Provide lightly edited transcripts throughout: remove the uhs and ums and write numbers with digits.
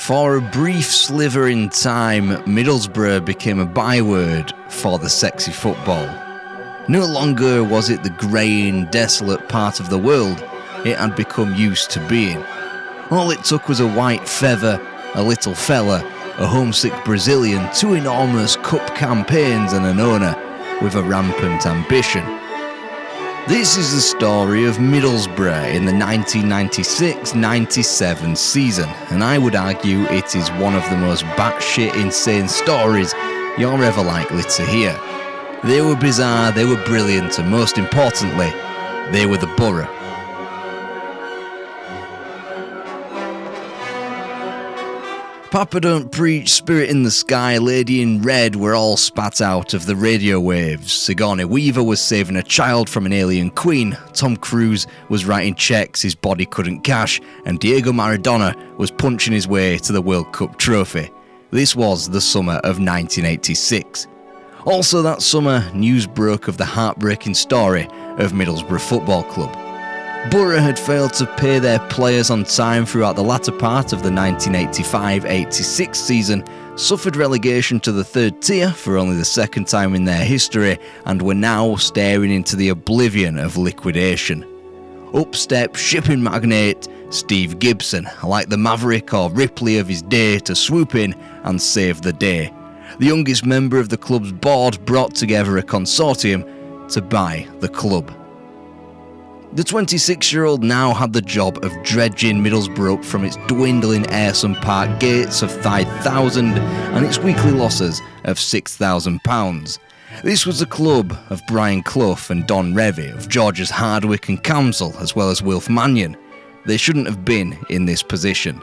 For a brief sliver in time, Middlesbrough became a byword for the sexy football. No longer was it the grey and desolate part of the world it had become used to being. All it took was a white feather, a little fella, a homesick Brazilian, 2 enormous cup campaigns and an owner with a rampant ambition. This is the story of Middlesbrough in the 1996-97 season, and I would argue it is one of the most batshit insane stories you're ever likely to hear. They were bizarre, they were brilliant, and most importantly, they were the Boro. Papa Don't Preach, Spirit in the Sky, Lady in Red were all spat out of the radio waves. Sigourney Weaver was saving a child from an alien queen, Tom Cruise was writing cheques his body couldn't cash, and Diego Maradona was punching his way to the World Cup trophy. This was the summer of 1986. Also that summer, news broke of the heartbreaking story of Middlesbrough Football Club. Boro had failed to pay their players on time throughout the latter part of the 1985-86 season, suffered relegation to the third tier for only the second time in their history, and were now staring into the oblivion of liquidation. Up stepped shipping magnate Steve Gibson, like the Maverick or Ripley of his day, to swoop in and save the day. The youngest member of the club's board brought together a consortium to buy the club. The 26-year-old now had the job of dredging Middlesbrough up from its dwindling Ayresome Park gates of £5,000 and its weekly losses of £6,000. This was the club of Brian Clough and Don Revie, of Georges Hardwick and Camsell, as well as Wilf Mannion. They shouldn't have been in this position.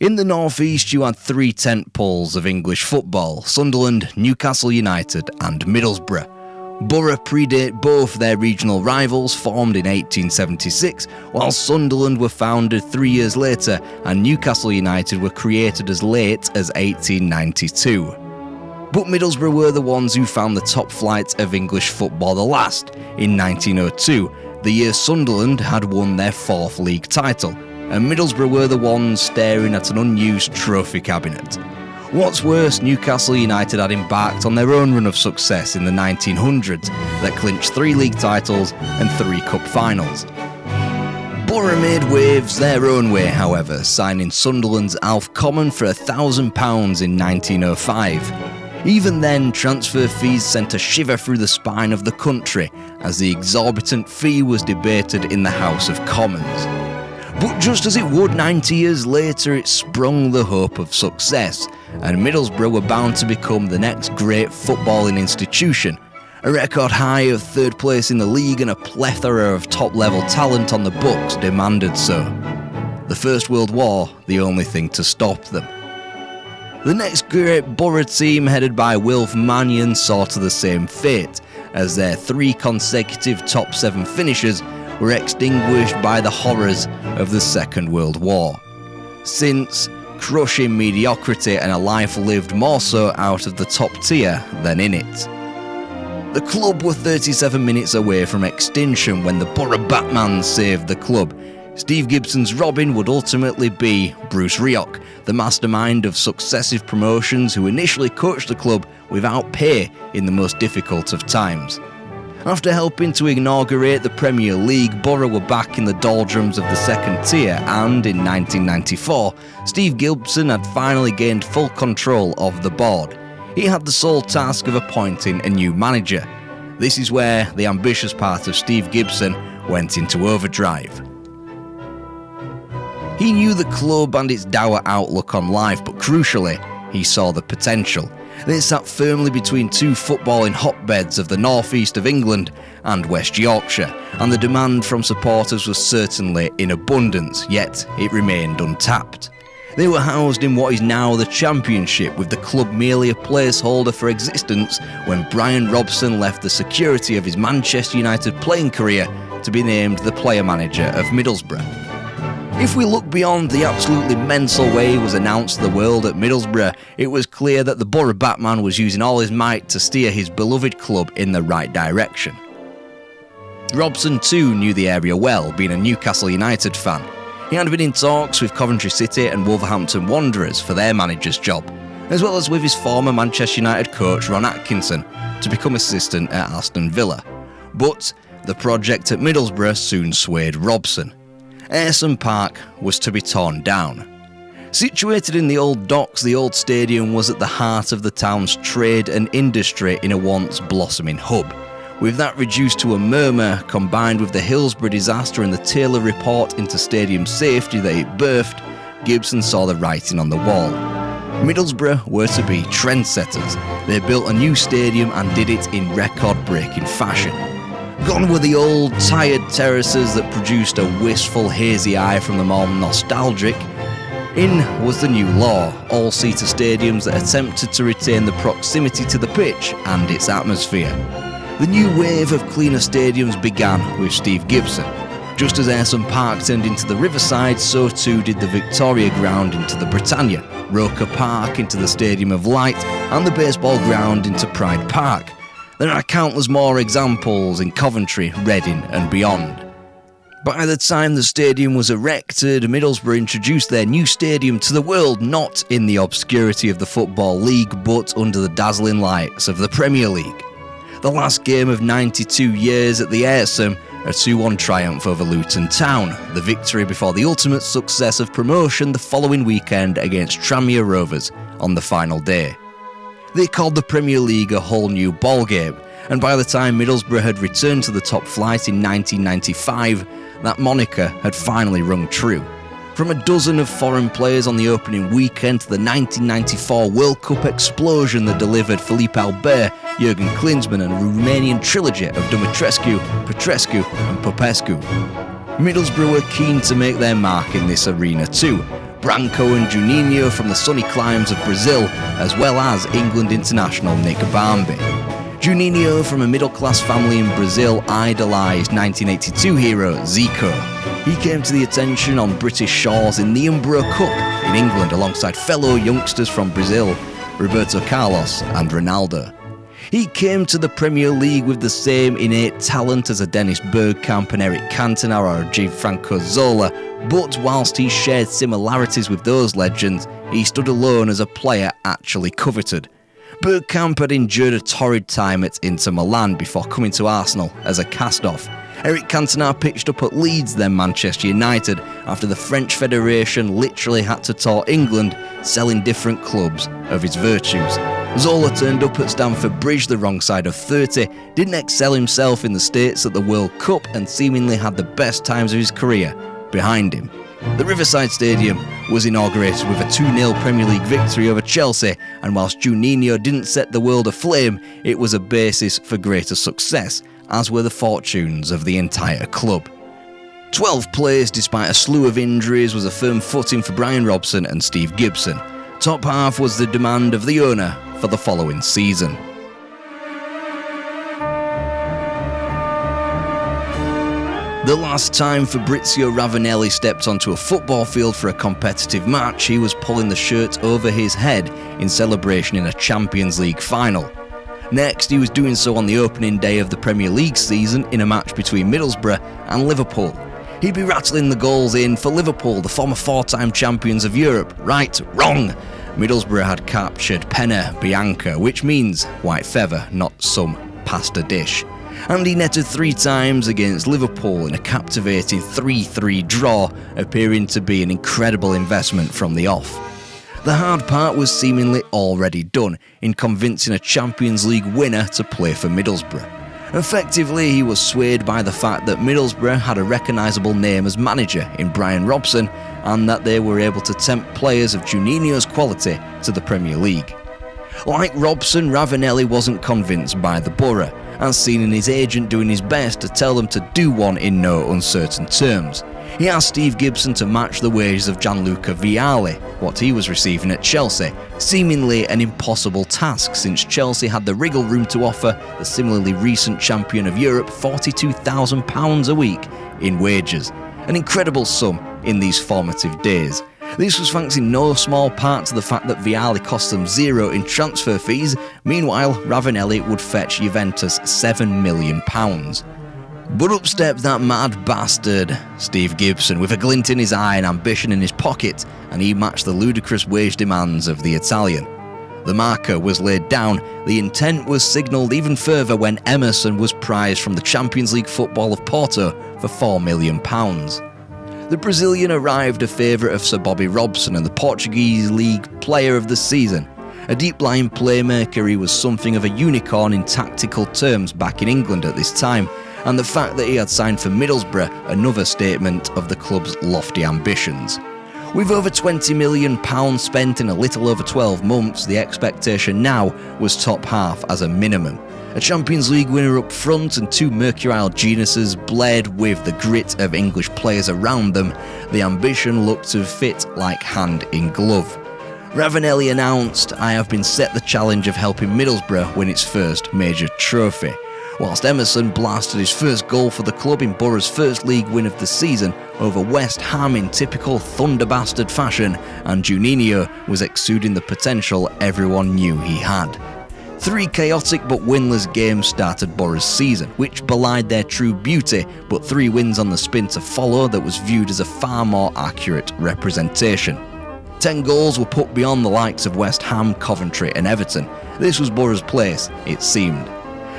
In the North East, you had 3 tentpoles of English football: Sunderland, Newcastle United and Middlesbrough. Boro predate both their regional rivals, formed in 1876, while Sunderland were founded 3 years later and Newcastle United were created as late as 1892. But Middlesbrough were the ones who found the top flight of English football the last, in 1902, the year Sunderland had won their 4th league title, and Middlesbrough were the ones staring at an unused trophy cabinet. What's worse, Newcastle United had embarked on their own run of success in the 1900s that clinched 3 league titles and 3 cup finals. Boro made waves their own way, however, signing Sunderland's Alf Common for £1,000 in 1905. Even then, transfer fees sent a shiver through the spine of the country as the exorbitant fee was debated in the House of Commons. But just as it would 90 years later, it sprung the hope of success, and Middlesbrough were bound to become the next great footballing institution. A record high of 3rd place in the league and a plethora of top-level talent on the books demanded so. The First World War, the only thing to stop them. The next great Boro team, headed by Wilf Mannion, saw to the same fate, as their 3 consecutive top 7 finishes were extinguished by the horrors of the Second World War. Since, crushing mediocrity and a life lived more so out of the top tier than in it. The club were 37 minutes away from extinction when the Boro Batman saved the club. Steve Gibson's Robin would ultimately be Bruce Rioch, the mastermind of successive promotions who initially coached the club without pay in the most difficult of times. After helping to inaugurate the Premier League, Boro were back in the doldrums of the second tier, and in 1994, Steve Gibson had finally gained full control of the board. He had the sole task of appointing a new manager. This is where the ambitious part of Steve Gibson went into overdrive. He knew the club and its dour outlook on life, but crucially, he saw the potential. They sat firmly between 2 footballing hotbeds of the northeast of England and West Yorkshire, and the demand from supporters was certainly in abundance, yet it remained untapped. They were housed in what is now the Championship, with the club merely a placeholder for existence when Brian Robson left the security of his Manchester United playing career to be named the player manager of Middlesbrough. If we look beyond the absolutely mental way he was announced to the world at Middlesbrough, it was clear that the Boro Batman was using all his might to steer his beloved club in the right direction. Robson too knew the area well, being a Newcastle United fan. He had been in talks with Coventry City and Wolverhampton Wanderers for their manager's job, as well as with his former Manchester United coach Ron Atkinson to become assistant at Aston Villa. But the project at Middlesbrough soon swayed Robson. Ayresome Park was to be torn down. Situated in the old docks, the old stadium was at the heart of the town's trade and industry in a once blossoming hub. With that reduced to a murmur, combined with the Hillsborough disaster and the Taylor report into stadium safety that it birthed, Gibson saw the writing on the wall. Middlesbrough were to be trendsetters. They built a new stadium and did it in record-breaking fashion. Gone were the old, tired terraces that produced a wistful, hazy eye from the more nostalgic. In was the new law, all-seater stadiums that attempted to retain the proximity to the pitch and its atmosphere. The new wave of cleaner stadiums began with Steve Gibson. Just as Ayresome Park turned into the Riverside, so too did the Victoria Ground into the Britannia, Roker Park into the Stadium of Light, and the baseball ground into Pride Park. There are countless more examples in Coventry, Reading and beyond. By the time the stadium was erected, Middlesbrough introduced their new stadium to the world, not in the obscurity of the Football League, but under the dazzling lights of the Premier League. The last game of 92 years at the Ayresome, a 2-1 triumph over Luton Town, the victory before the ultimate success of promotion the following weekend against Tranmere Rovers on the final day. They called the Premier League a whole new ballgame, and by the time Middlesbrough had returned to the top flight in 1995, that moniker had finally rung true. From a dozen of foreign players on the opening weekend to the 1994 World Cup explosion that delivered Philippe Albert, Jurgen Klinsmann and a Romanian trilogy of Dumitrescu, Petrescu and Popescu. Middlesbrough were keen to make their mark in this arena too. Branco and Juninho from the sunny climes of Brazil, as well as England international Nick Barmby. Juninho, from a middle-class family in Brazil, idolised 1982 hero Zico. He came to the attention on British shores in the Umbro Cup in England alongside fellow youngsters from Brazil, Roberto Carlos and Ronaldo. He came to the Premier League with the same innate talent as a Dennis Bergkamp and Eric Cantona or Gianfranco Zola, but whilst he shared similarities with those legends, he stood alone as a player actually coveted. Bergkamp had endured a torrid time at Inter Milan before coming to Arsenal as a cast-off. Eric Cantona pitched up at Leeds, then Manchester United, after the French Federation literally had to tour England, selling different clubs of his virtues. Zola turned up at Stamford Bridge the wrong side of 30, didn't excel himself in the States at the World Cup, and seemingly had the best times of his career behind him. The Riverside Stadium was inaugurated with a 2-0 Premier League victory over Chelsea, and whilst Juninho didn't set the world aflame, it was a basis for greater success, as were the fortunes of the entire club. 12th place despite a slew of injuries was a firm footing for Brian Robson and Steve Gibson. Top half was the demand of the owner for the following season. The last time Fabrizio Ravanelli stepped onto a football field for a competitive match, he was pulling the shirt over his head in celebration in a Champions League final. Next, he was doing so on the opening day of the Premier League season in a match between Middlesbrough and Liverpool. He'd be rattling the goals in for Liverpool, the former 4-time champions of Europe. Right, wrong. Middlesbrough had captured Penna Bianca, which means white feather, not some pasta dish. And he netted 3 times against Liverpool in a captivating 3-3 draw, appearing to be an incredible investment from the off. The hard part was seemingly already done, in convincing a Champions League winner to play for Middlesbrough. Effectively, he was swayed by the fact that Middlesbrough had a recognisable name as manager in Brian Robson, and that they were able to tempt players of Juninho's quality to the Premier League. Like Robson, Ravanelli wasn't convinced by the Boro, as seen in his agent doing his best to tell them to do one in no uncertain terms. He asked Steve Gibson to match the wages of Gianluca Vialli, what he was receiving at Chelsea, seemingly an impossible task since Chelsea had the wriggle room to offer the similarly recent champion of Europe £42,000 a week in wages, an incredible sum in these formative days. This was thanks in no small part to the fact that Vialli cost them $0 in transfer fees. Meanwhile, Ravanelli would fetch Juventus £7 million. But up stepped that mad bastard, Steve Gibson, with a glint in his eye and ambition in his pocket, and he matched the ludicrous wage demands of the Italian. The marker was laid down, the intent was signalled even further when Emerson was prized from the Champions League football of Porto for £4 million. The Brazilian arrived a favourite of Sir Bobby Robson and the Portuguese League Player of the Season. A deep-lying playmaker, he was something of a unicorn in tactical terms back in England at this time, and the fact that he had signed for Middlesbrough, another statement of the club's lofty ambitions. With over £20 million spent in a little over 12 months, the expectation now was top half as a minimum. A Champions League winner up front and two mercurial geniuses bled with the grit of English players around them. The ambition looked to fit like hand in glove. Ravanelli announced, "I have been set the challenge of helping Middlesbrough win its first major trophy," whilst Emerson blasted his first goal for the club in Boro's first league win of the season over West Ham in typical Thunderbastard fashion, and Juninho was exuding the potential everyone knew he had. 3 chaotic but winless games started Boro's season, which belied their true beauty, but 3 wins on the spin to follow that was viewed as a far more accurate representation. 10 goals were put beyond the likes of West Ham, Coventry and Everton. This was Boro's place, it seemed.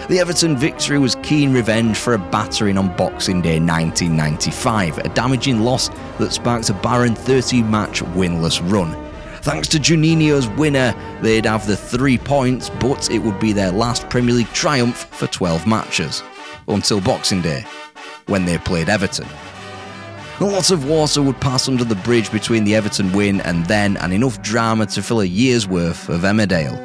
The Everton victory was keen revenge for a battering on Boxing Day 1995, a damaging loss that sparked a barren 30-match winless run. Thanks to Juninho's winner, they'd have the 3 points, but it would be their last Premier League triumph for 12 matches. Until Boxing Day, when they played Everton. A lot of water would pass under the bridge between the Everton win and then, and enough drama to fill a year's worth of Emmerdale.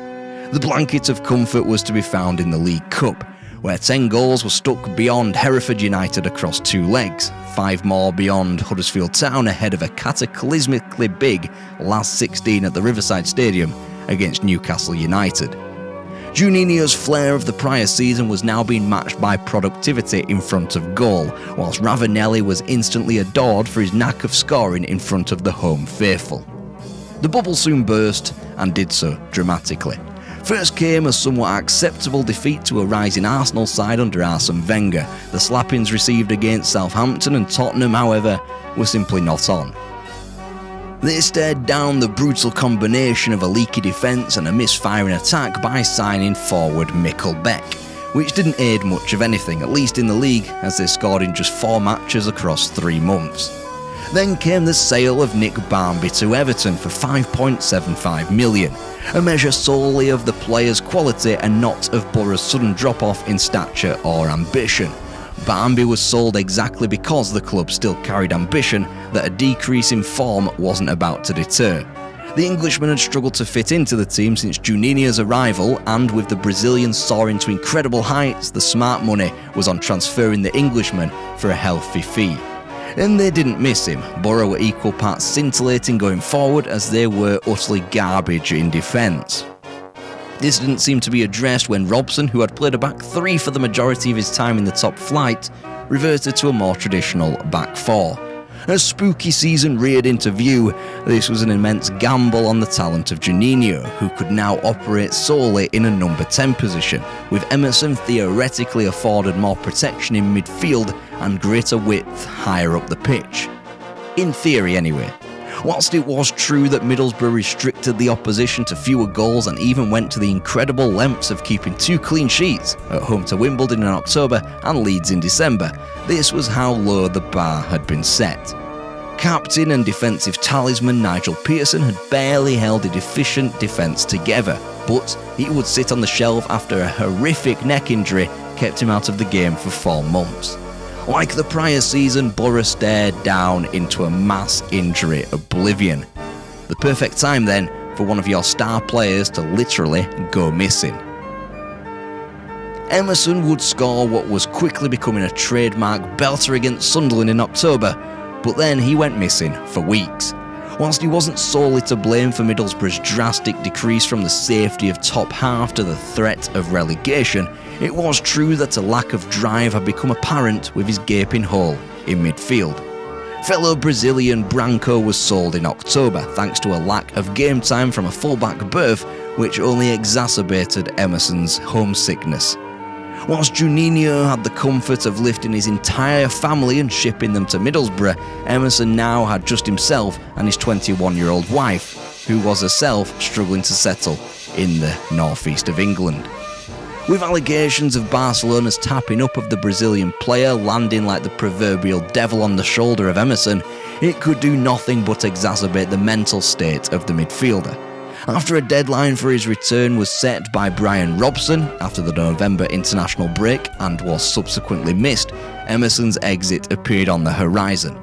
The blanket of comfort was to be found in the League Cup, where 10 goals were stuck beyond Hereford United across 2 legs, 5 more beyond Huddersfield Town ahead of a cataclysmically big last 16 at the Riverside Stadium against Newcastle United. Juninho's flair of the prior season was now being matched by productivity in front of goal, whilst Ravanelli was instantly adored for his knack of scoring in front of the home faithful. The bubble soon burst, and did so dramatically. First came a somewhat acceptable defeat to a rising Arsenal side under Arsene Wenger. The slappings received against Southampton and Tottenham, however, were simply not on. They stared down the brutal combination of a leaky defence and a misfiring attack by signing forward Mikkel Beck, which didn't aid much of anything, at least in the league, as they scored in just 4 matches across 3 months. Then came the sale of Nick Barmby to Everton for £5.75 million, a measure solely of the player's quality and not of Boro's sudden drop-off in stature or ambition. Barmby was sold exactly because the club still carried ambition that a decrease in form wasn't about to deter. The Englishman had struggled to fit into the team since Juninho's arrival, and with the Brazilian soaring to incredible heights, the smart money was on transferring the Englishman for a healthy fee. And they didn't miss him. Boro were equal parts scintillating going forward as they were utterly garbage in defence. This didn't seem to be addressed when Robson, who had played a back 3 for the majority of his time in the top flight, reverted to a more traditional back 4. As spooky season reared into view, this was an immense gamble on the talent of Juninho, who could now operate solely in a number 10 position, with Emerson theoretically afforded more protection in midfield and greater width higher up the pitch. In theory anyway. Whilst it was true that Middlesbrough restricted the opposition to fewer goals and even went to the incredible lengths of keeping 2 clean sheets at home to Wimbledon in October and Leeds in December, this was how low the bar had been set. Captain and defensive talisman Nigel Pearson had barely held a deficient defence together, but he would sit on the shelf after a horrific neck injury kept him out of the game for 4 months. Like the prior season, Boro stared down into a mass injury oblivion. The perfect time then for one of your star players to literally go missing. Emerson would score what was quickly becoming a trademark belter against Sunderland in October, but then he went missing for weeks. Whilst he wasn't solely to blame for Middlesbrough's drastic decrease from the safety of top half to the threat of relegation, it was true that a lack of drive had become apparent with his gaping hole in midfield. Fellow Brazilian Branco was sold in October thanks to a lack of game time from a fullback berth, which only exacerbated Emerson's homesickness. Whilst Juninho had the comfort of lifting his entire family and shipping them to Middlesbrough, Emerson now had just himself and his 21-year-old wife, who was herself struggling to settle in the northeast of England. With allegations of Barcelona's tapping up of the Brazilian player landing like the proverbial devil on the shoulder of Emerson, it could do nothing but exacerbate the mental state of the midfielder. After a deadline for his return was set by Brian Robson after the November international break and was subsequently missed, Emerson's exit appeared on the horizon.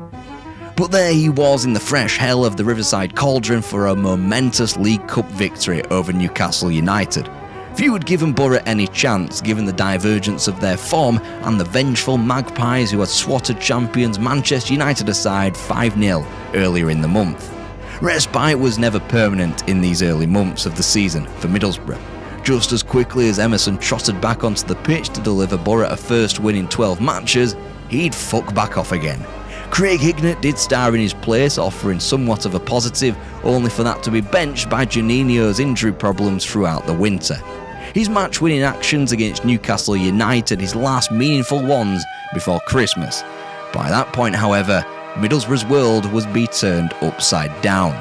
But there he was in the fresh hell of the Riverside Cauldron for a momentous League Cup victory over Newcastle United. Few had given Boro any chance given the divergence of their form and the vengeful Magpies who had swatted champions Manchester United aside 5-0 earlier in the month. Respite was never permanent in these early months of the season for Middlesbrough. Just as quickly as Emerson trotted back onto the pitch to deliver Boro a first win in 12 matches, he'd fuck back off again. Craig Hignett did star in his place, offering somewhat of a positive, only for that to be benched by Juninho's injury problems throughout the winter. His match-winning actions against Newcastle United, his last meaningful ones before Christmas. By that point, however, Middlesbrough's world was being turned upside down.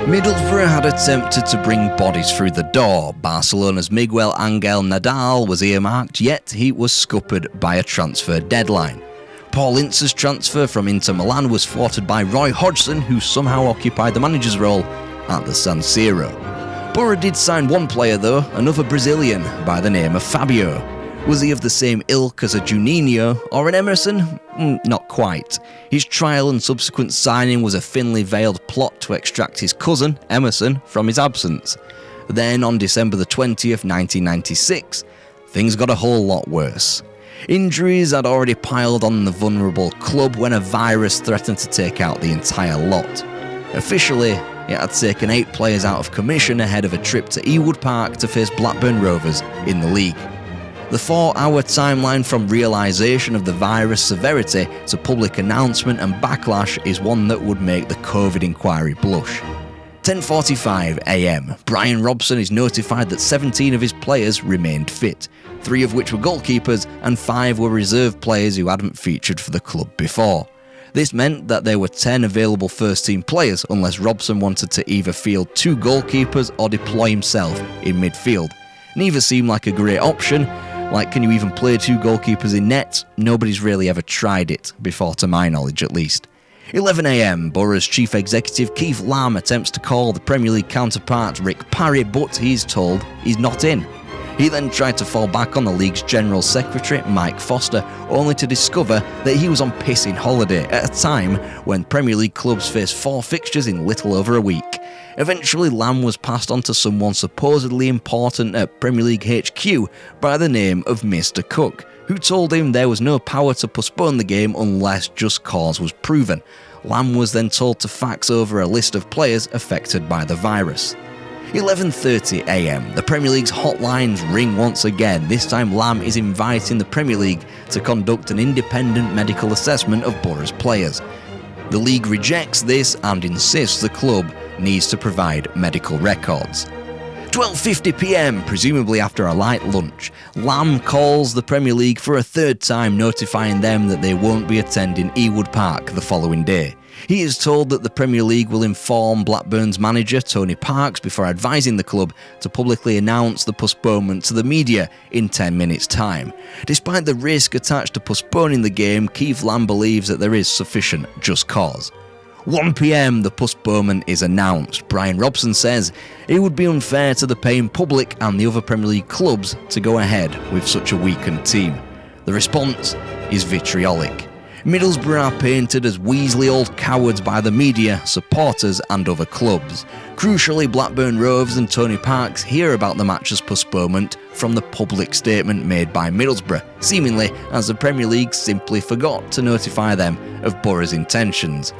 Middlesbrough had attempted to bring bodies through the door. Barcelona's Miguel Angel Nadal was earmarked, yet he was scuppered by a transfer deadline. Paul Ince's transfer from Inter Milan was thwarted by Roy Hodgson, who somehow occupied the manager's role at the San Siro. Boro did sign one player though, another Brazilian by the name of Fabio. Was he of the same ilk as a Juninho or an Emerson? Not quite. His trial and subsequent signing was a thinly veiled plot to extract his cousin, Emerson, from his absence. Then on December the 20th, 1996, things got a whole lot worse. Injuries had already piled on the vulnerable club when a virus threatened to take out the entire lot. Officially, it had taken 8 players out of commission ahead of a trip to Ewood Park to face Blackburn Rovers in the league. The 4-hour timeline from realisation of the virus severity to public announcement and backlash is one that would make the COVID inquiry blush. 10:45 a.m, Brian Robson is notified that 17 of his players remained fit, 3 of which were goalkeepers and 5 were reserve players who hadn't featured for the club before. This meant that there were 10 available first-team players unless Robson wanted to either field 2 goalkeepers or deploy himself in midfield. Neither seemed like a great option. Like, can you even play 2 goalkeepers in net? Nobody's really ever tried it, before to my knowledge at least. 11 a.m, Boro's chief executive Keith Lamb attempts to call the Premier League counterpart Rick Parry, but he's told he's not in. He then tried to fall back on the league's general secretary, Mike Foster, only to discover that he was on pissing holiday at a time when Premier League clubs face 4 fixtures in little over a week. Eventually, Lamb was passed on to someone supposedly important at Premier League HQ by the name of Mr. Cook, who told him there was no power to postpone the game unless just cause was proven. Lamb was then told to fax over a list of players affected by the virus. 11:30 a.m, the Premier League's hotlines ring once again. This time Lamb is inviting the Premier League to conduct an independent medical assessment of Boro's players. The league rejects this and insists the club needs to provide medical records. 12:50 p.m, presumably after a light lunch, Lamb calls the Premier League for a 3rd time, notifying them that they won't be attending Ewood Park the following day. He is told that the Premier League will inform Blackburn's manager Tony Parks before advising the club to publicly announce the postponement to the media in 10 minutes' time. Despite the risk attached to postponing the game, Keith Lamb believes that there is sufficient just cause. 1 p.m, the postponement is announced. Brian Robson says it would be unfair to the paying public and the other Premier League clubs to go ahead with such a weakened team. The response is vitriolic. Middlesbrough are painted as Weasley old cowards by the media, supporters and other clubs. Crucially, Blackburn Rovers and Tony Parks hear about the match's postponement from the public statement made by Middlesbrough, seemingly as the Premier League simply forgot to notify them of Boro's intentions.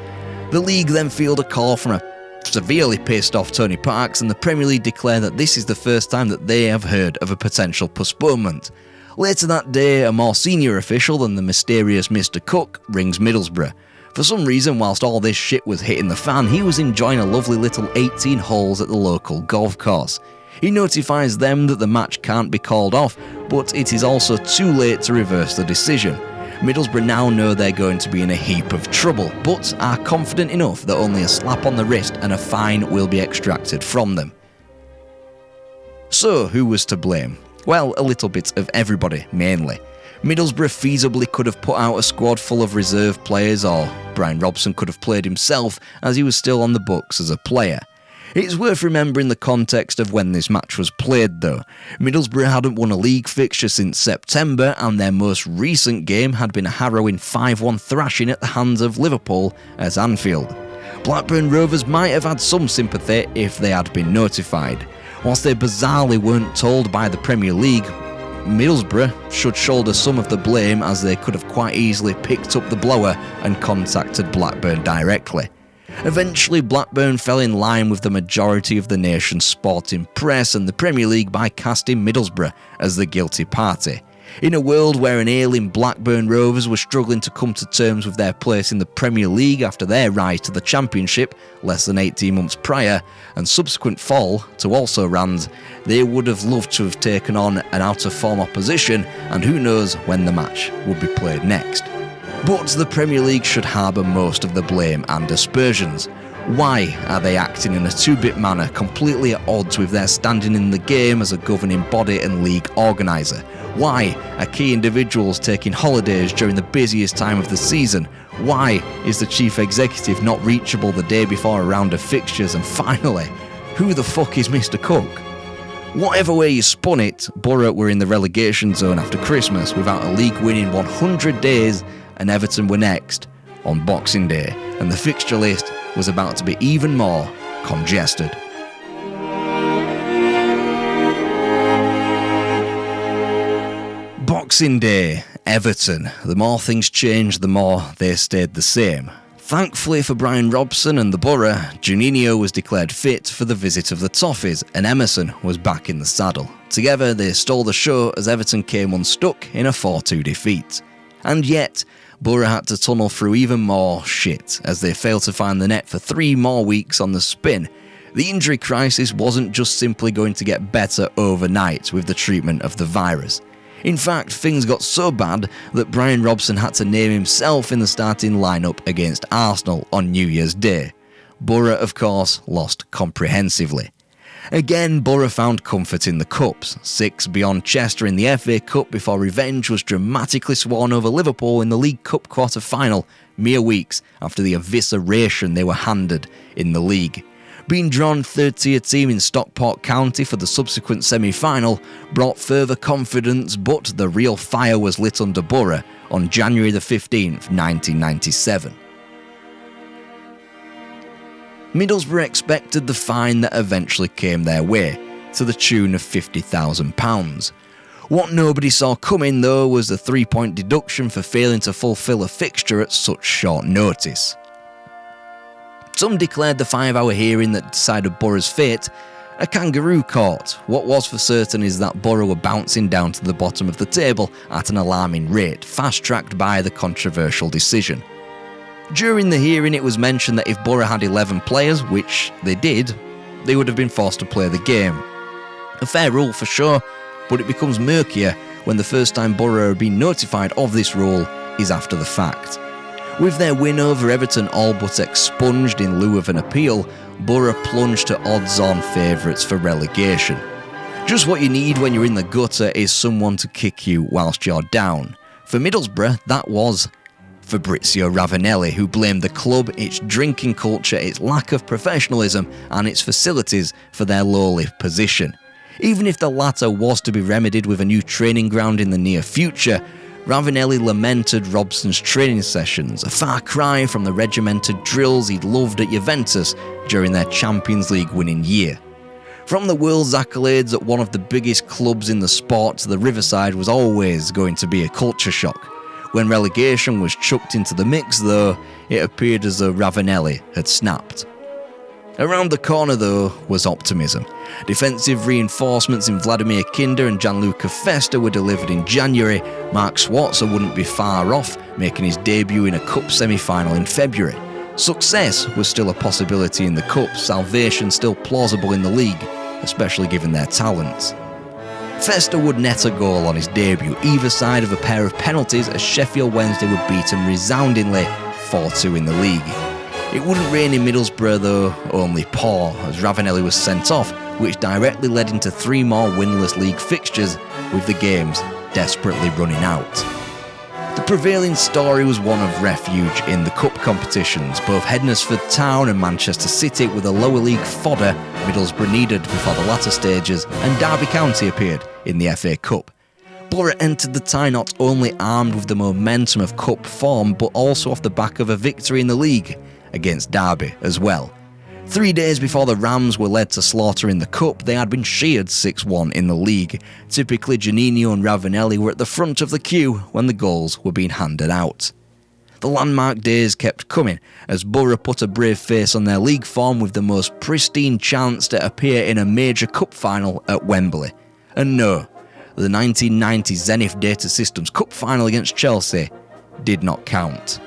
The league then field a call from a severely pissed off Tony Parks, and the Premier League declare that this is the first time that they have heard of a potential postponement. Later that day, a more senior official than the mysterious Mr. Cook rings Middlesbrough. For some reason, whilst all this shit was hitting the fan, he was enjoying a lovely little 18 holes at the local golf course. He notifies them that the match can't be called off, but it is also too late to reverse the decision. Middlesbrough now know they're going to be in a heap of trouble, but are confident enough that only a slap on the wrist and a fine will be extracted from them. So, who was to blame? Well, a little bit of everybody, mainly. Middlesbrough feasibly could have put out a squad full of reserve players, or Brian Robson could have played himself as he was still on the books as a player. It's worth remembering the context of when this match was played though. Middlesbrough hadn't won a league fixture since September, and their most recent game had been a harrowing 5-1 thrashing at the hands of Liverpool at Anfield. Blackburn Rovers might have had some sympathy if they had been notified. Whilst they bizarrely weren't told by the Premier League, Middlesbrough should shoulder some of the blame, as they could have quite easily picked up the blower and contacted Blackburn directly. Eventually, Blackburn fell in line with the majority of the nation's sporting press and the Premier League by casting Middlesbrough as the guilty party. In a world where an ailing Blackburn Rovers were struggling to come to terms with their place in the Premier League after their rise to the Championship less than 18 months prior, and subsequent fall to also Rans, they would have loved to have taken on an out-of-form opposition, and who knows when the match would be played next. But the Premier League should harbour most of the blame and aspersions. Why are they acting in a two-bit manner, completely at odds with their standing in the game as a governing body and league organiser? Why are key individuals taking holidays during the busiest time of the season? Why is the chief executive not reachable the day before a round of fixtures? And finally, who the fuck is Mr. Cook? Whatever way you spun it, Boro were in the relegation zone after Christmas without a league win in 100 days, and Everton were next on Boxing Day, and the fixture list was about to be even more congested. Boxing Day, Everton. The more things changed, the more they stayed the same. Thankfully for Brian Robson and the Boro, Juninho was declared fit for the visit of the Toffees, and Emerson was back in the saddle. Together they stole the show as Everton came unstuck in a 4-2 defeat. And yet, Boro had to tunnel through even more shit as they failed to find the net for 3 more weeks on the spin. The injury crisis wasn't just simply going to get better overnight with the treatment of the virus. In fact, things got so bad that Brian Robson had to name himself in the starting lineup against Arsenal on New Year's Day. Boro, of course, lost comprehensively. Again, Boro found comfort in the cups, 6 beyond Chester in the FA Cup before revenge was dramatically sworn over Liverpool in the League Cup quarter-final, mere weeks after the evisceration they were handed in the league. Being drawn third-tier team in Stockport County for the subsequent semi-final brought further confidence, but the real fire was lit under Boro on January the 15th, 1997. Middlesbrough expected the fine that eventually came their way, to the tune of £50,000. What nobody saw coming, though, was the 3-point deduction for failing to fulfil a fixture at such short notice. Some declared the 5-hour hearing that decided Boro's fate a kangaroo court. What was for certain is that Boro were bouncing down to the bottom of the table at an alarming rate, fast-tracked by the controversial decision. During the hearing, it was mentioned that if Boro had 11 players, which they did, they would have been forced to play the game. A fair rule for sure, but it becomes murkier when the first time Boro have been notified of this rule is after the fact. With their win over Everton all but expunged in lieu of an appeal, Boro plunged to odds-on favourites for relegation. Just what you need when you're in the gutter is someone to kick you whilst you're down. For Middlesbrough, that was Fabrizio Ravanelli, who blamed the club, its drinking culture, its lack of professionalism and its facilities for their lowly position. Even if the latter was to be remedied with a new training ground in the near future, Ravanelli lamented Robson's training sessions, a far cry from the regimented drills he'd loved at Juventus during their Champions League winning year. From the world's accolades at one of the biggest clubs in the sport to the Riverside was always going to be a culture shock. When relegation was chucked into the mix, though, it appeared as though Ravanelli had snapped. Around the corner, though, was optimism. Defensive reinforcements in Vladimir Kinda and Gianluca Festa were delivered in January. Mark Schwarzer wouldn't be far off, making his debut in a cup semi-final in February. Success was still a possibility in the cup, salvation still plausible in the league, especially given their talents. Festa would net a goal on his debut, either side of a pair of penalties, as Sheffield Wednesday were beaten resoundingly 4-2 in the league. It wouldn't rain in Middlesbrough though, only pour, as Ravanelli was sent off, which directly led into 3 more winless league fixtures, with the games desperately running out. The prevailing story was one of refuge in the cup competitions. Both Hednesford Town and Manchester City were the lower league fodder Middlesbrough needed before the latter stages, and Derby County appeared in the FA Cup. Boro entered the tie not only armed with the momentum of cup form, but also off the back of a victory in the league against Derby as well. 3 days before the Rams were led to slaughter in the cup, they had been sheared 6-1 in the league. Typically, Juninho and Ravanelli were at the front of the queue when the goals were being handed out. The landmark days kept coming, as Boro put a brave face on their league form with the most pristine chance to appear in a major cup final at Wembley. And no, the 1990 Zenith Data Systems Cup final against Chelsea did not count.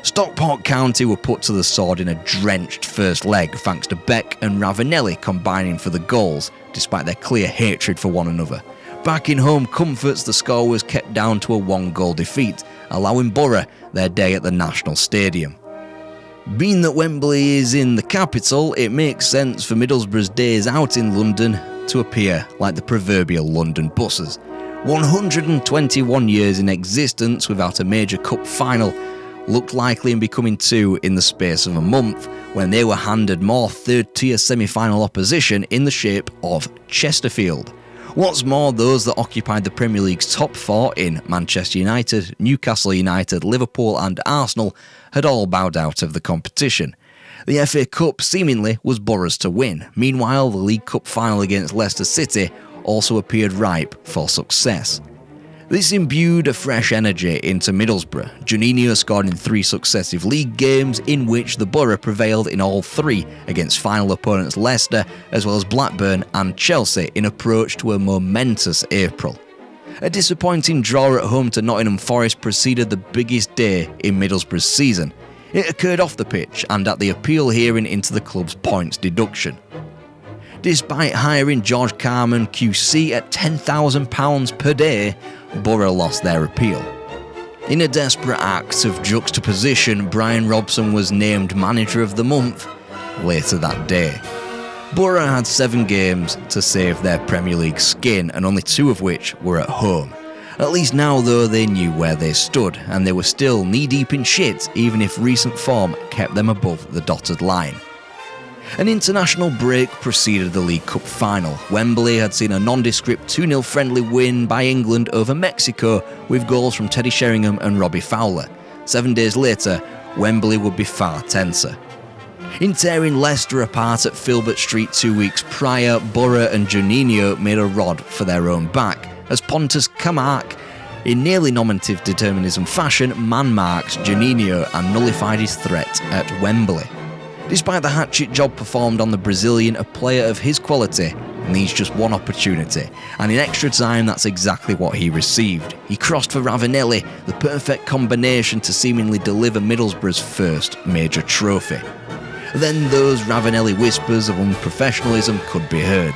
Stockport County were put to the sword in a drenched first leg thanks to Beck and Ravanelli combining for the goals, despite their clear hatred for one another. Back in home comforts, the score was kept down to a 1-goal defeat, allowing Boro their day at the National Stadium. Being that Wembley is in the capital, it makes sense for Middlesbrough's days out in London to appear like the proverbial London buses. 121 years in existence without a major cup final looked likely in becoming 2 in the space of a month, when they were handed more third-tier semi-final opposition in the shape of Chesterfield. What's more, those that occupied the Premier League's top 4 in Manchester United, Newcastle United, Liverpool and Arsenal had all bowed out of the competition. The FA Cup seemingly was Boro's to win. Meanwhile, the League Cup final against Leicester City also appeared ripe for success. This imbued a fresh energy into Middlesbrough. Juninho scored in 3 successive league games, in which the Boro prevailed in all 3 against final opponents Leicester, as well as Blackburn and Chelsea, in approach to a momentous April. A disappointing draw at home to Nottingham Forest preceded the biggest day in Middlesbrough's season. It occurred off the pitch and at the appeal hearing into the club's points deduction. Despite hiring George Carman QC at £10,000 per day, Boro lost their appeal. In a desperate act of juxtaposition, Brian Robson was named Manager of the Month later that day. Boro had 7 games to save their Premier League skin, and only 2 of which were at home. At least now, though, they knew where they stood, and they were still knee-deep in shit, even if recent form kept them above the dotted line. An international break preceded the League Cup final. Wembley had seen a nondescript 2-0 friendly win by England over Mexico, with goals from Teddy Sheringham and Robbie Fowler. 7 days later, Wembley would be far tenser. In tearing Leicester apart at Filbert Street 2 weeks prior, Boro and Juninho made a rod for their own back, as Pontus Kamark, in nearly nominative determinism fashion, man-marked Juninho and nullified his threat at Wembley. Despite the hatchet job performed on the Brazilian, a player of his quality needs just one opportunity, and in extra time that's exactly what he received. He crossed for Ravanelli, the perfect combination to seemingly deliver Middlesbrough's first major trophy. Then those Ravanelli whispers of unprofessionalism could be heard.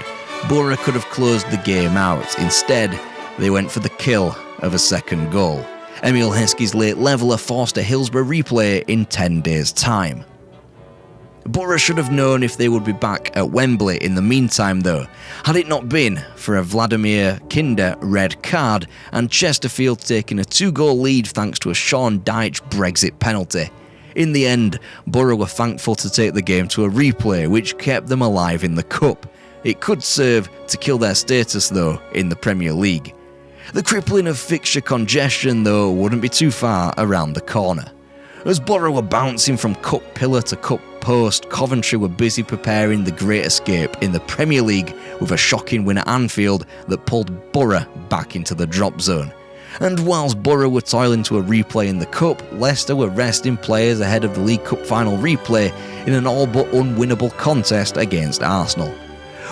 Boro could have closed the game out. Instead, they went for the kill of a second goal. Emil Heskey's late leveller forced a Hillsborough replay in 10 days' time. Boro should have known if they would be back at Wembley in the meantime, though, had it not been for a Vladimir Kinda red card and Chesterfield taking a 2-goal lead thanks to a Sean Dyche Brexit penalty. In the end, Boro were thankful to take the game to a replay, which kept them alive in the Cup. It could serve to kill their status, though, in the Premier League. The crippling of fixture congestion, though, wouldn't be too far around the corner. As Boro were bouncing from cup pillar to cup post, Coventry were busy preparing the great escape in the Premier League with a shocking win at Anfield that pulled Boro back into the drop zone. And whilst Boro were toiling to a replay in the Cup, Leicester were resting players ahead of the League Cup final replay in an all but unwinnable contest against Arsenal.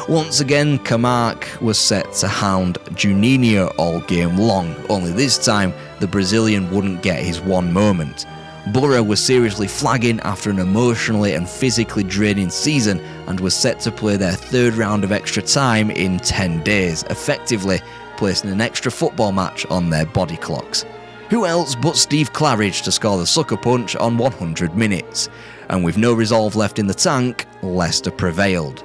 Once again, Camargue was set to hound Juninho all game long, only this time the Brazilian wouldn't get his one moment. Boro was seriously flagging after an emotionally and physically draining season and was set to play their third round of extra time in 10 days, effectively placing an extra football match on their body clocks. Who else but Steve Claridge to score the sucker punch on 100 minutes? And with no resolve left in the tank, Leicester prevailed.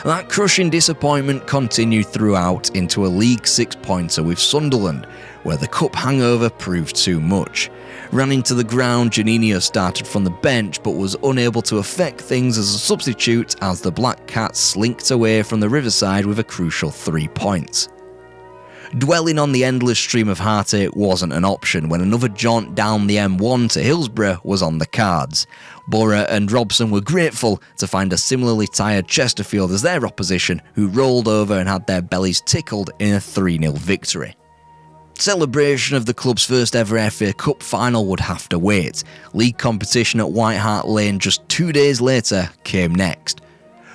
That crushing disappointment continued throughout into a League 6-pointer with Sunderland, where the cup hangover proved too much. Ran into the ground, Juninho started from the bench but was unable to affect things as a substitute as the Black Cats slinked away from the Riverside with a crucial 3 points. Dwelling on the endless stream of heartache wasn't an option when another jaunt down the M1 to Hillsborough was on the cards. Boro and Robson were grateful to find a similarly tired Chesterfield as their opposition, who rolled over and had their bellies tickled in a 3-0 victory. Celebration of the club's first ever FA Cup final would have to wait. League competition at White Hart Lane just 2 days later came next.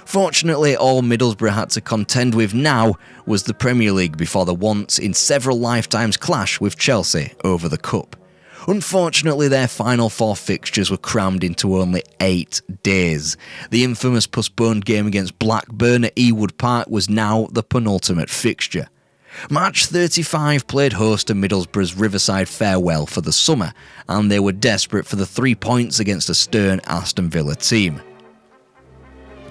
Fortunately, all Middlesbrough had to contend with now was the Premier League before the once in several lifetimes clash with Chelsea over the Cup. Unfortunately, their final 4 fixtures were crammed into only 8 days. The infamous postponed game against Blackburn at Ewood Park was now the penultimate fixture. Match 35 played host to Middlesbrough's Riverside farewell for the summer, and they were desperate for the 3 points against a stern Aston Villa team.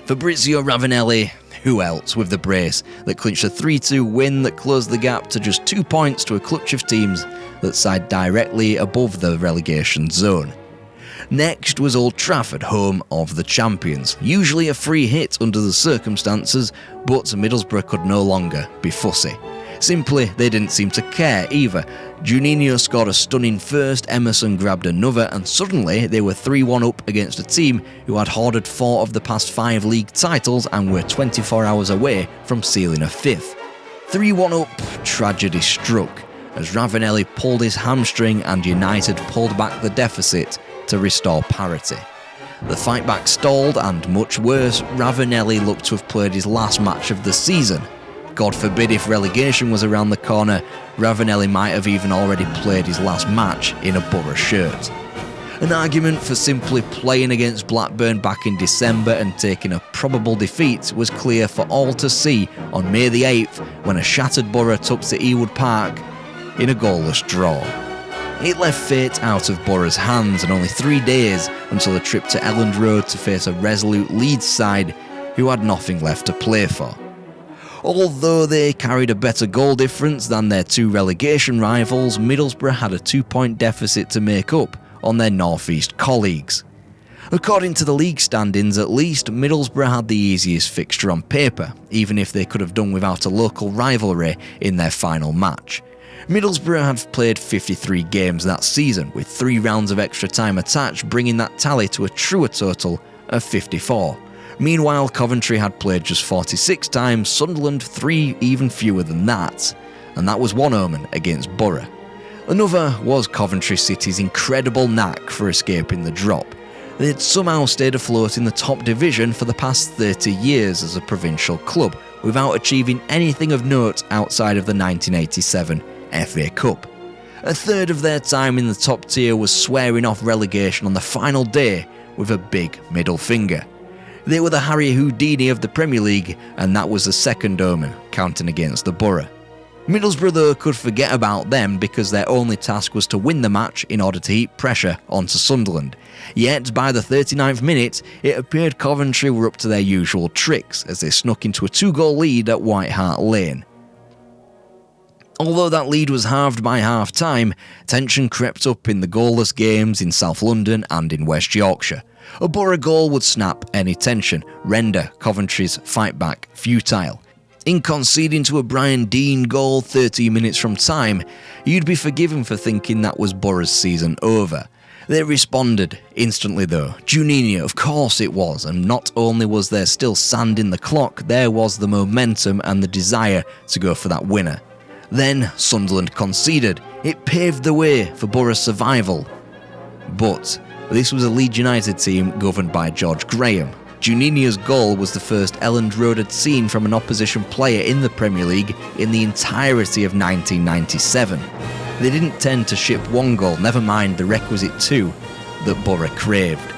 Fabrizio Ravanelli, who else, with the brace that clinched a 3-2 win that closed the gap to just 2 points to a clutch of teams that side directly above the relegation zone. Next was Old Trafford, home of the champions. Usually a free hit under the circumstances, but Middlesbrough could no longer be fussy. Simply, they didn't seem to care either. Juninho scored a stunning first, Emerson grabbed another, and suddenly they were 3-1 up against a team who had hoarded 4 of the past 5 league titles and were 24 hours away from sealing a 5th. 3-1 up, tragedy struck, as Ravanelli pulled his hamstring and United pulled back the deficit to restore parity. The fight back stalled, and much worse, Ravanelli looked to have played his last match of the season. God forbid if relegation was around the corner, Ravanelli might have even already played his last match in a Boro shirt. An argument for simply playing against Blackburn back in December and taking a probable defeat was clear for all to see on May the 8th when a shattered Boro took to Ewood Park in a goalless draw. It left fate out of Boro's hands, and only 3 days until a trip to Elland Road to face a resolute Leeds side who had nothing left to play for. Although they carried a better goal difference than their 2 relegation rivals, Middlesbrough had a 2-point deficit to make up on their North East colleagues. According to the league standings at least, Middlesbrough had the easiest fixture on paper, even if they could have done without a local rivalry in their final match. Middlesbrough have played 53 games that season, with 3 rounds of extra time attached, bringing that tally to a truer total of 54. Meanwhile, Coventry had played just 46 times, Sunderland 3 even fewer than that, and that was one omen against Boro. Another was Coventry City's incredible knack for escaping the drop. They had somehow stayed afloat in the top division for the past 30 years as a provincial club, without achieving anything of note outside of the 1987 FA Cup. A third of their time in the top tier was swearing off relegation on the final day with a big middle finger. They were the Harry Houdini of the Premier League, and that was the second omen, counting against the Boro. Middlesbrough though could forget about them because their only task was to win the match in order to heap pressure onto Sunderland. Yet by the 39th minute, it appeared Coventry were up to their usual tricks as they snuck into a 2-goal lead at White Hart Lane. Although that lead was halved by half-time, tension crept up in the goalless games in South London and in West Yorkshire. A Boro goal would snap any tension, render Coventry's fight-back futile. In conceding to a Brian Dean goal 30 minutes from time, you'd be forgiven for thinking that was Boro's season over. They responded instantly though. Juninho, of course it was, and not only was there still sand in the clock, there was the momentum and the desire to go for that winner. Then Sunderland conceded. It paved the way for Boro's survival. But this was a Leeds United team governed by George Graham. Juninho's goal was the first Elland Road had seen from an opposition player in the Premier League in the entirety of 1997. They didn't tend to ship one goal, never mind the requisite two, that Boro craved.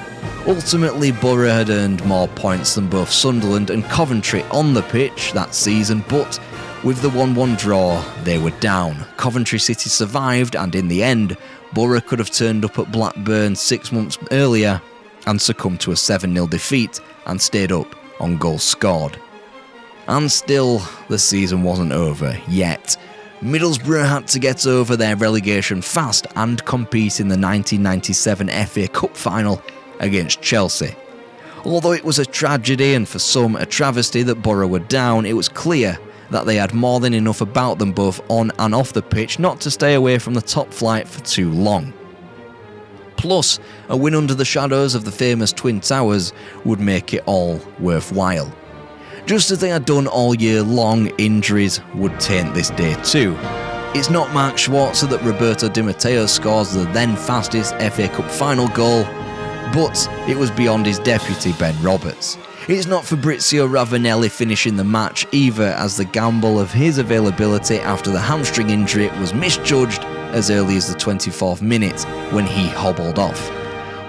Ultimately, Boro had earned more points than both Sunderland and Coventry on the pitch that season, but with the 1-1 draw, they were down. Coventry City survived, and in the end, Boro could have turned up at Blackburn 6 months earlier and succumbed to a 7-0 defeat and stayed up on goals scored. And still, the season wasn't over yet. Middlesbrough had to get over their relegation fast and compete in the 1997 FA Cup final against Chelsea. Although it was a tragedy and for some a travesty that Boro were down, it was clear that they had more than enough about them both on and off the pitch not to stay away from the top flight for too long. Plus, a win under the shadows of the famous Twin Towers would make it all worthwhile. Just as they had done all year long, injuries would taint this day too. It's not Mark Schwarzer that Roberto Di Matteo scores the then fastest FA Cup final goal, but it was beyond his deputy Ben Roberts. It's not Fabrizio Ravanelli finishing the match either, as the gamble of his availability after the hamstring injury was misjudged as early as the 24th minute when he hobbled off.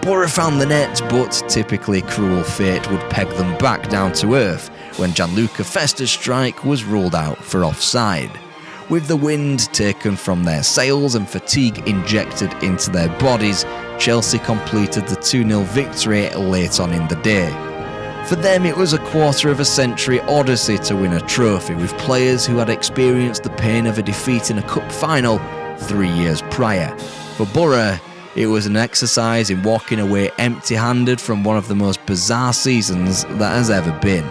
Boro found the net, but typically cruel fate would peg them back down to earth when Gianluca Festa's strike was ruled out for offside. With the wind taken from their sails and fatigue injected into their bodies, Chelsea completed the 2-0 victory late on in the day. For them, it was a quarter-of-a-century odyssey to win a trophy, with players who had experienced the pain of a defeat in a cup final 3 years prior. For Boro, it was an exercise in walking away empty-handed from one of the most bizarre seasons that has ever been.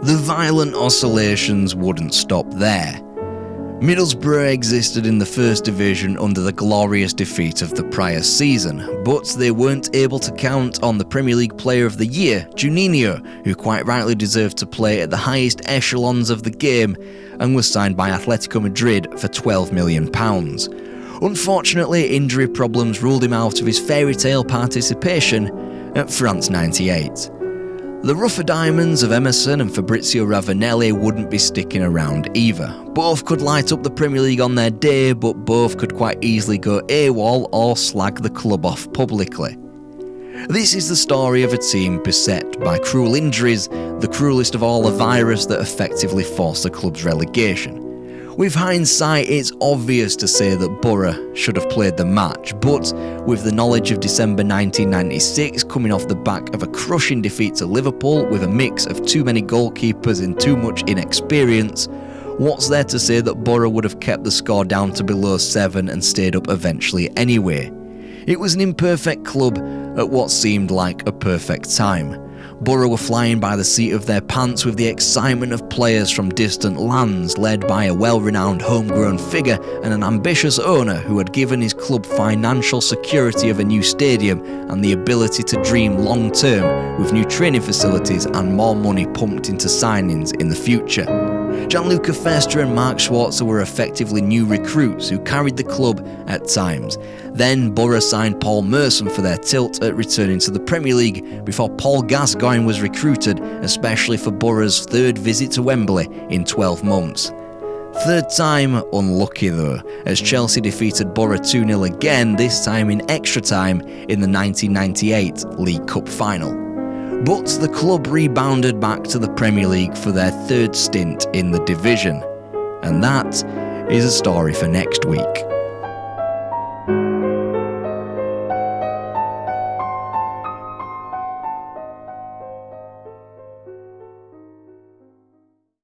The violent oscillations wouldn't stop there. Middlesbrough existed in the First Division under the glorious defeat of the prior season, but they weren't able to count on the Premier League Player of the Year, Juninho, who quite rightly deserved to play at the highest echelons of the game and was signed by Atletico Madrid for £12 million. Unfortunately, injury problems ruled him out of his fairy tale participation at France 98. The rougher diamonds of Emerson and Fabrizio Ravanelli wouldn't be sticking around either. Both could light up the Premier League on their day, but both could quite easily go AWOL or slag the club off publicly. This is the story of a team beset by cruel injuries, the cruelest of all a virus that effectively forced the club's relegation. With hindsight, it's obvious to say that Boro should have played the match, but with the knowledge of December 1996 coming off the back of a crushing defeat to Liverpool with a mix of too many goalkeepers and too much inexperience, what's there to say that Boro would have kept the score down to below 7 and stayed up eventually anyway? It was an imperfect club at what seemed like a perfect time. Boro were flying by the seat of their pants with the excitement of players from distant lands, led by a well-renowned homegrown figure and an ambitious owner who had given his club financial security of a new stadium and the ability to dream long-term with new training facilities and more money pumped into signings in the future. Gianluca Festa and Mark Schwarzer were effectively new recruits who carried the club at times. Then Boro signed Paul Merson for their tilt at returning to the Premier League before Paul Gascoigne was recruited, especially for Boro's third visit to Wembley in 12 months. Third time unlucky though, as Chelsea defeated Boro 2-0 again, this time in extra time in the 1998 League Cup final. But the club rebounded back to the Premier League for their third stint in the division. And that is a story for next week.